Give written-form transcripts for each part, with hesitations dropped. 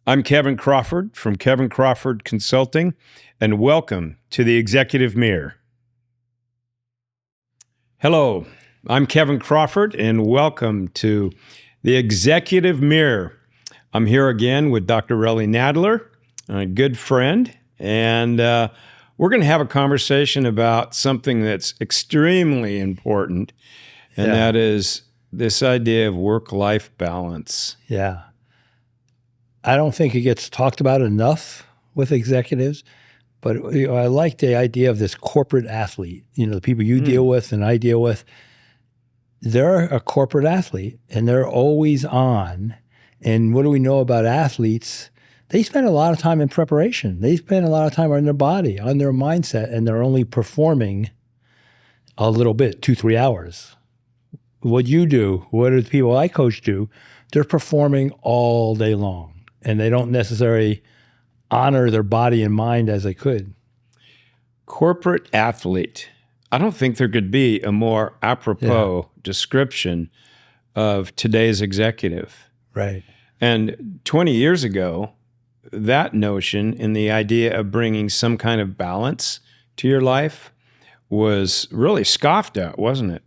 I'm Kevin Crawford from Kevin Crawford Consulting, and welcome to the Executive Mirror. Hello, I'm Kevin Crawford, and welcome to the Executive Mirror. I'm here again with Dr. Relly Nadler, a good friend, and we're going to have a conversation about something that's extremely important, and that is this idea of work-life balance. Yeah. I don't think it gets talked about enough with executives, but I like the idea of this corporate athlete. You know, the people you deal with and I deal with, they're a corporate athlete and they're always on. And what do we know about athletes? They spend a lot of time in preparation. They spend a lot of time on their body, on their mindset, and they're only performing a little bit, 2-3 hours. What you do, what do the people I coach do? They're performing all day long. And they don't necessarily honor their body and mind as they could. Corporate athlete. I don't think there could be a more apropos description of today's executive. Right. And 20 years ago, that notion and the idea of bringing some kind of balance to your life was really scoffed at, wasn't it?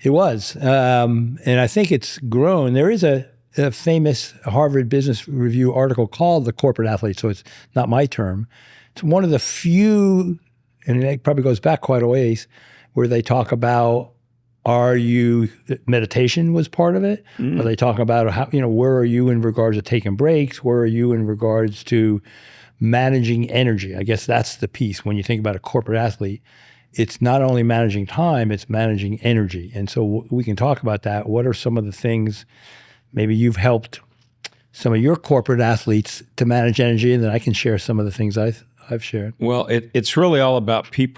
It was. And I think it's grown. There is a famous Harvard Business Review article called The Corporate Athlete, so it's not my term. It's one of the few, and it probably goes back quite a ways, where they talk about meditation was part of it, or they talk about how, where are you in regards to taking breaks, where are you in regards to managing energy. I guess that's the piece. When you think about a corporate athlete, it's not only managing time, it's managing energy. And so we can talk about that. What are some of the things maybe you've helped some of your corporate athletes to manage energy, and then I can share some of the things I've shared. Well, it's really all about peak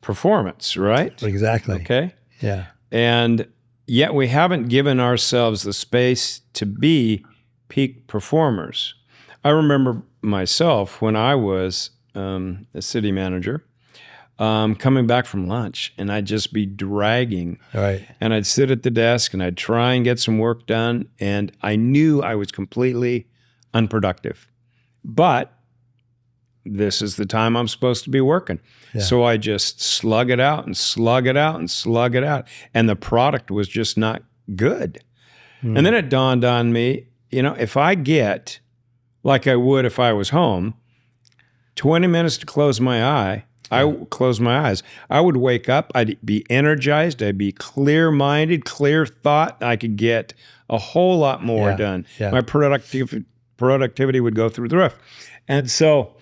performance, right? Exactly. Okay. Yeah. And yet we haven't given ourselves the space to be peak performers. I remember myself when I was a city manager, coming back from lunch, and I'd just be dragging. Right. And I'd sit at the desk and I'd try and get some work done, and I knew I was completely unproductive. But this is the time I'm supposed to be working. Yeah. So I just slug it out and slug it out and slug it out. And the product was just not good. And then it dawned on me, if I get, like I would if I was home, 20 minutes to close my eye, I close my eyes. I would wake up, I'd be energized, I'd be clear-minded, clear thought. I could get a whole lot more done. Yeah. My productivity would go through the roof. And so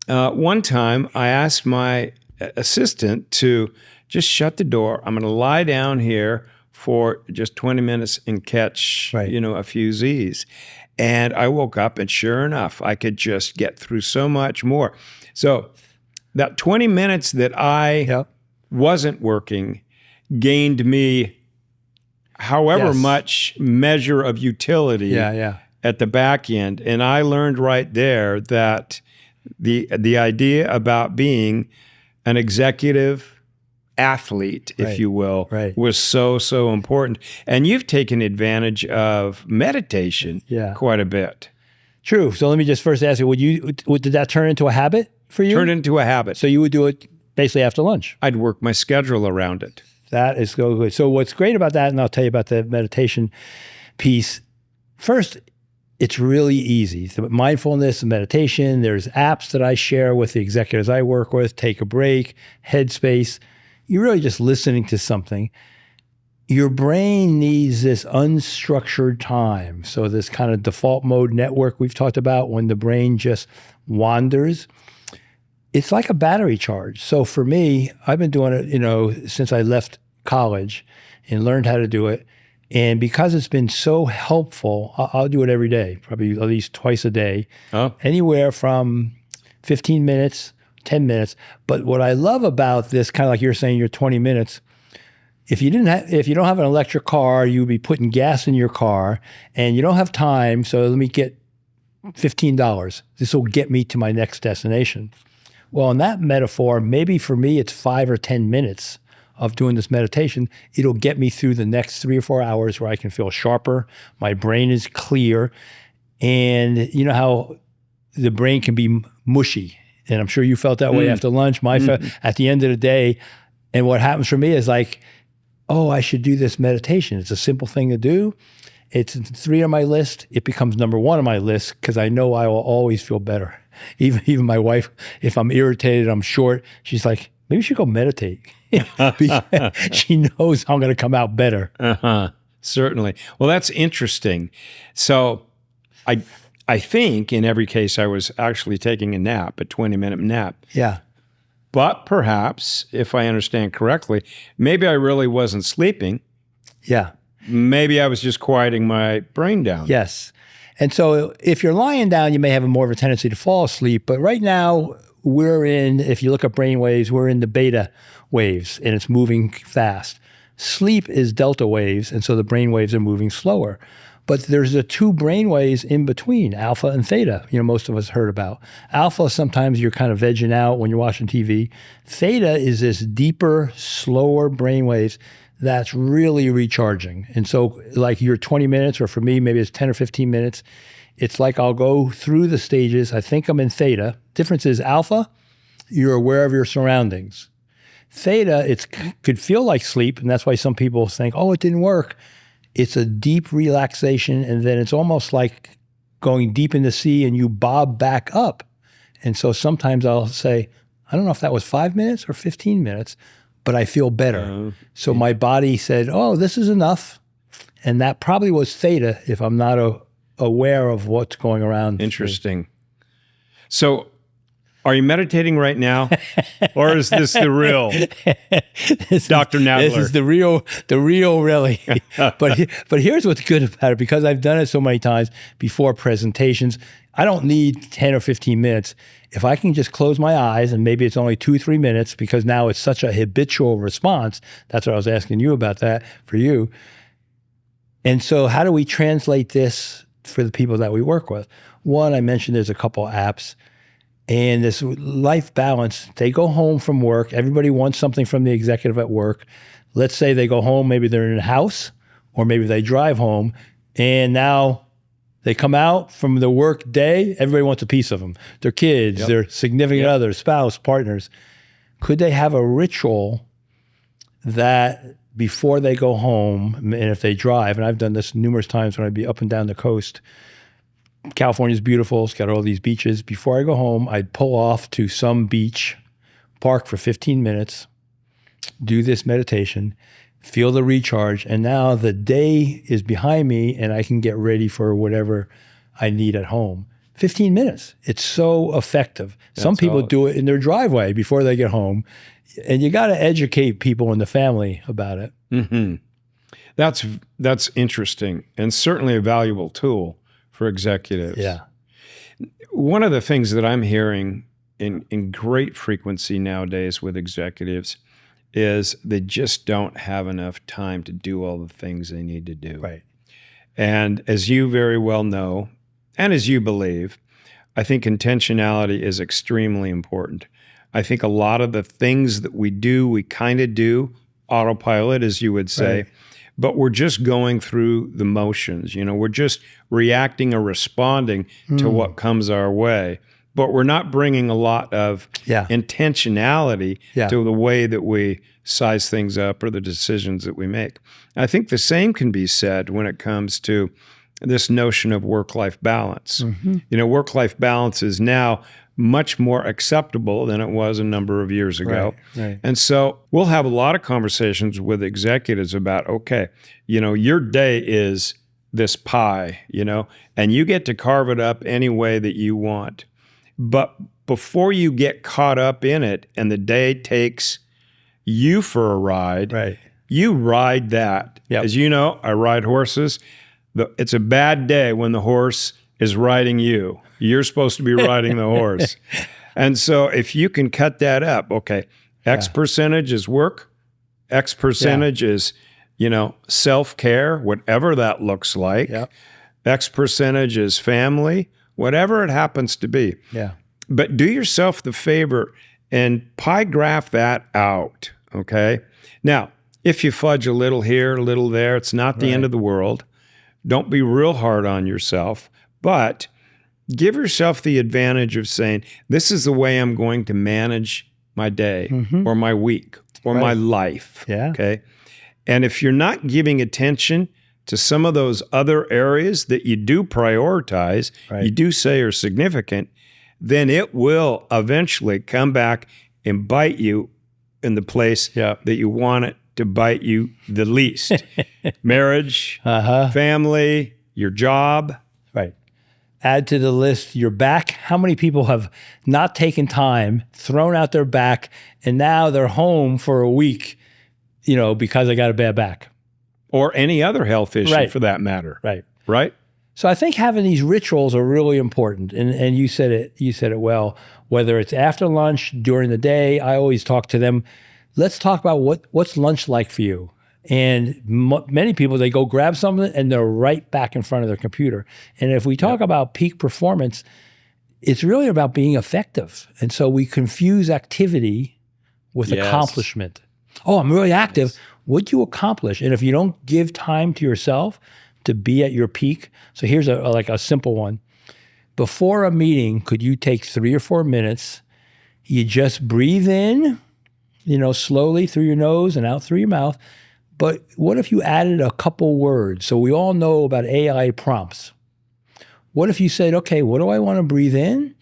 one time I asked my assistant to just shut the door. I'm going to lie down here for just 20 minutes and catch, a few Z's. And I woke up, and sure enough, I could just get through so much more. So that 20 minutes that I wasn't working gained me however much measure of utility at the back end. And I learned right there that the idea about being an executive athlete, if you will, was so important. And you've taken advantage of meditation quite a bit. True. So let me just first ask you, did that turn into a habit for you? Turned into a habit. So you would do it basically after lunch? I'd work my schedule around it. That is so good. So what's great about that, and I'll tell you about the meditation piece. First, it's really easy. So mindfulness and meditation, there's apps that I share with the executives I work with, Take a Break, Headspace. You're really just listening to something. Your brain needs this unstructured time. So this kind of default mode network we've talked about, when the brain just wanders, it's like a battery charge. So for me, I've been doing it, since I left college and learned how to do it. And because it's been so helpful, I'll do it every day, probably at least twice a day, anywhere from 15 minutes, 10 minutes. But what I love about this, kind of like you're saying, your 20 minutes, if you don't have an electric car, you would be putting gas in your car, and you don't have time. So let me get $15. This will get me to my next destination. Well, in that metaphor, maybe for me, it's 5 or 10 minutes of doing this meditation. It'll get me through the next 3 or 4 hours where I can feel sharper. My brain is clear. And you know how the brain can be mushy. And I'm sure you felt that way after lunch. At the end of the day, and what happens for me is like, oh, I should do this meditation. It's a simple thing to do. It's 3 on my list. It becomes number 1 on my list because I know I will always feel better. Even my wife, if I'm irritated, I'm short, she's like, maybe you should go meditate. She knows I'm going to come out better. Certainly. Well, that's interesting. So I think in every case I was actually taking a nap, a 20-minute nap. Yeah. But perhaps, if I understand correctly, maybe I really wasn't sleeping. Yeah. Maybe I was just quieting my brain down. Yes. And so if you're lying down, you may have more of a tendency to fall asleep. But right now, if you look at brain waves, we're in the beta waves, and it's moving fast. Sleep is delta waves, and so the brain waves are moving slower. But there's the 2 brain waves in between, alpha and theta, most of us heard about. Alpha, sometimes you're kind of vegging out when you're watching TV. Theta is this deeper, slower brain waves that's really recharging. And so like your 20 minutes, or for me, maybe it's 10 or 15 minutes, it's like I'll go through the stages. I think I'm in theta. Difference is alpha, you're aware of your surroundings. Theta, it could feel like sleep, and that's why some people think, oh, it didn't work. It's a deep relaxation, and then it's almost like going deep in the sea and you bob back up. And so sometimes I'll say, I don't know if that was 5 minutes or 15 minutes, but I feel better. So my body said, oh, this is enough. And that probably was theta if I'm not aware of what's going around. Interesting. So are you meditating right now? Or is this the real Dr. Nadler? This is the real Relly. But here's what's good about it. Because I've done it so many times before presentations, I don't need 10 or 15 minutes. If I can just close my eyes, and maybe it's only 2-3 minutes, because now it's such a habitual response. That's what I was asking you about that for you. And so how do we translate this for the people that we work with? One, I mentioned there's a couple apps. And this life balance, they go home from work. Everybody wants something from the executive at work. Let's say they go home, maybe they're in a house, or maybe they drive home, and now they come out from the work day, everybody wants a piece of them. Their kids, their significant others, spouse, partners. Could they have a ritual that before they go home, and if they drive, and I've done this numerous times when I'd be up and down the coast, California's beautiful. It's got all these beaches. Before I go home, I'd pull off to some beach, park for 15 minutes, do this meditation, feel the recharge, and now the day is behind me and I can get ready for whatever I need at home. 15 minutes. It's so effective. Some people do it in their driveway before they get home, and you got to educate people in the family about it. Mm-hmm. That's interesting, and certainly a valuable tool for executives. Yeah. One of the things that I'm hearing in great frequency nowadays with executives is they just don't have enough time to do all the things they need to do. Right. And as you very well know, and as you believe, I think intentionality is extremely important. I think a lot of the things that we do, we kind of do autopilot, as you would say. Right. But we're just going through the motions. We're just reacting or responding to what comes our way. But we're not bringing a lot of intentionality to the way that we size things up or the decisions that we make. I think the same can be said when it comes to this notion of work-life balance. Mm-hmm. Work-life balance is now much more acceptable than it was a number of years ago. Right. And so we'll have a lot of conversations with executives about, okay, your day is this pie, and you get to carve it up any way that you want. But before you get caught up in it and the day takes you for a ride, you ride that. Yep. As you know, I ride horses. It's a bad day when the horse is riding you. You're supposed to be riding the horse. And so if you can cut that up, okay, X percentage is work, X percentage is, self-care, whatever that looks like. Yep. X percentage is family, whatever it happens to be. Yeah. But do yourself the favor and pie graph that out, okay? Now, if you fudge a little here, a little there, it's not the end of the world. Don't be real hard on yourself, but give yourself the advantage of saying, this is the way I'm going to manage my day or my week or my life. Yeah. Okay. And if you're not giving attention to some of those other areas that you do prioritize, you do say are significant, then it will eventually come back and bite you in the place that you want it to bite you the least. Marriage, family, your job. Right. Add to the list your back. How many people have not taken time, thrown out their back, and now they're home for a week, because they got a bad back? Or any other health issue for that matter. Right? So I think having these rituals are really important. And you said it well. Whether it's after lunch, during the day, I always talk to them. Let's talk about what's lunch like for you. And many people, they go grab something and they're right back in front of their computer. And if we talk about peak performance, it's really about being effective. And so we confuse activity with accomplishment. Oh, I'm really active. Yes. What do you accomplish? And if you don't give time to yourself to be at your peak, so here's a simple one. Before a meeting, could you take 3 or 4 minutes? You just breathe in, slowly through your nose and out through your mouth. But what if you added a couple words? So we all know about AI prompts. What if you said, okay, what do I want to breathe in?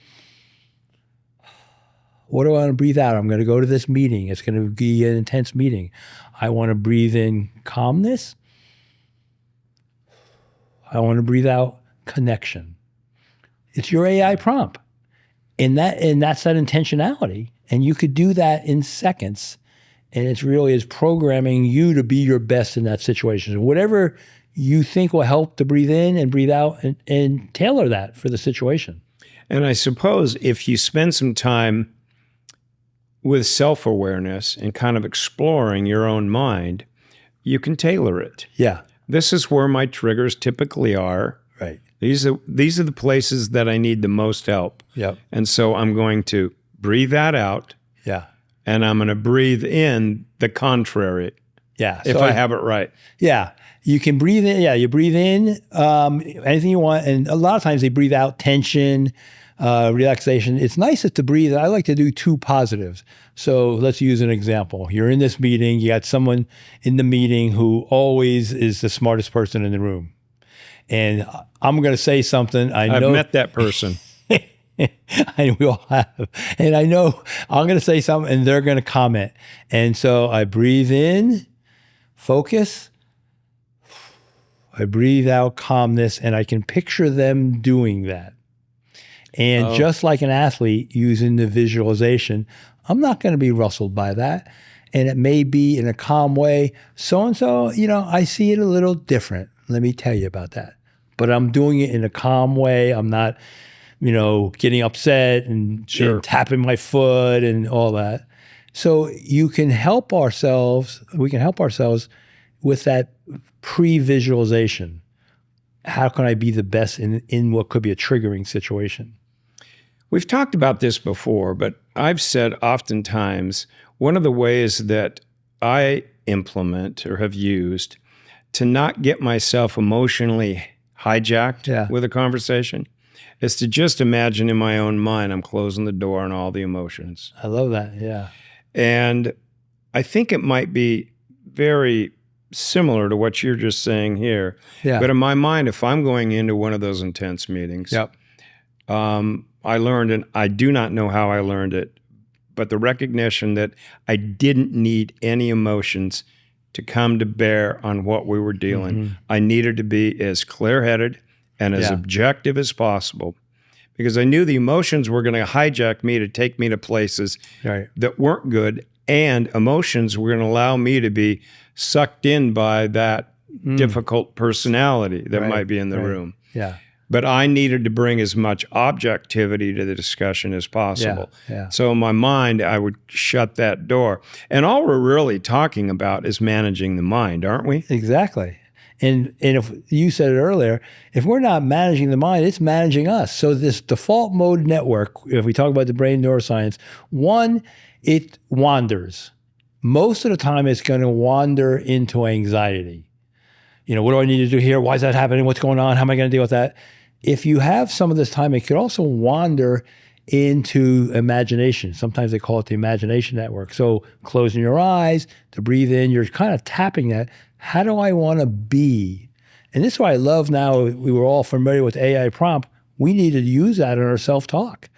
What do I want to breathe out? I'm going to go to this meeting. It's going to be an intense meeting. I want to breathe in calmness. I want to breathe out connection. It's your AI prompt. And that's that intentionality. And you could do that in seconds. And it's really is programming you to be your best in that situation. So whatever you think will help to breathe in and breathe out and tailor that for the situation. And I suppose if you spend some time with self-awareness and kind of exploring your own mind, you can tailor it. Yeah. This is where my triggers typically are. Right. These are the places that I need the most help. Yep. And so I'm going to breathe that out. Yeah. And I'm going to breathe in the contrary. Yeah. If I have it right. Yeah. You can breathe in. Yeah. You breathe in anything you want. And a lot of times they breathe out tension, relaxation. It's nice to breathe. I like to do 2 positives. So let's use an example. You're in this meeting. You got someone in the meeting who always is the smartest person in the room. And I'm going to say something. I've met that person. And we all have. And I know I'm going to say something and they're going to comment. And so I breathe in, focus. I breathe out calmness, and I can picture them doing that. And just like an athlete using the visualization, I'm not going to be rustled by that. And it may be in a calm way. So-and-so, I see it a little different. Let me tell you about that. But I'm doing it in a calm way. I'm not, getting upset and tapping my foot and all that. So we can help ourselves with that pre-visualization. How can I be the best in what could be a triggering situation? We've talked about this before, but I've said oftentimes one of the ways that I implement or have used to not get myself emotionally hijacked with a conversation is to just imagine in my own mind I'm closing the door on all the emotions. I love that, yeah. And I think it might be very similar to what you're just saying here. Yeah. But in my mind, if I'm going into one of those intense meetings, I learned, and I do not know how I learned it, but the recognition that I didn't need any emotions to come to bear on what we were dealing. Mm-hmm. I needed to be as clear-headed and as objective as possible, because I knew the emotions were going to hijack me to take me to places that weren't good, and emotions were going to allow me to be sucked in by that difficult personality that might be in the room. Yeah. But I needed to bring as much objectivity to the discussion as possible. Yeah. So in my mind, I would shut that door. And all we're really talking about is managing the mind, aren't we? Exactly. And if you said it earlier, if we're not managing the mind, it's managing us. So this default mode network, if we talk about the brain neuroscience, one, it wanders. Most of the time, it's going to wander into anxiety. What do I need to do here? Why is that happening? What's going on? How am I going to deal with that? if you have some of this time, it could also wander into imagination. Sometimes they call it the imagination network. So closing your eyes to breathe in, you're kind of tapping that. How do I want to be? And this is why I love now, we were all familiar with AI prompt. We need to use that in our self-talk.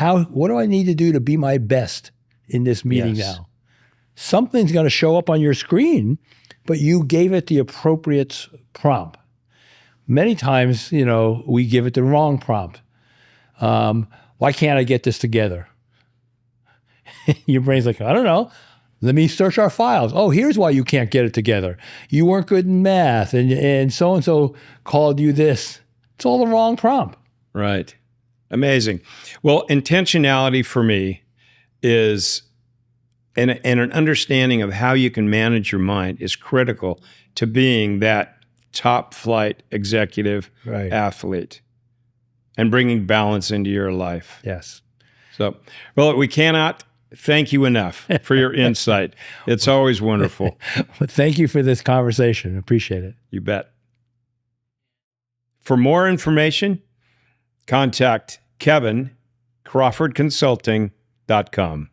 What do I need to do to be my best in this meeting now? Something's going to show up on your screen, but you gave it the appropriate prompt. Many times, we give it the wrong prompt. Why can't I get this together? Your brain's like, I don't know. Let me search our files. Oh, here's why you can't get it together. You weren't good in math, and so called you this. It's all the wrong prompt. Right. Amazing. Well, intentionality for me is, and an understanding of how you can manage your mind is critical to being that top flight executive athlete and bringing balance into your life. Yes. So, well, we cannot thank you enough for your insight. It's always wonderful. Well, thank you for this conversation. Appreciate it. You bet. For more information, contact Kevin, CrawfordConsulting.com.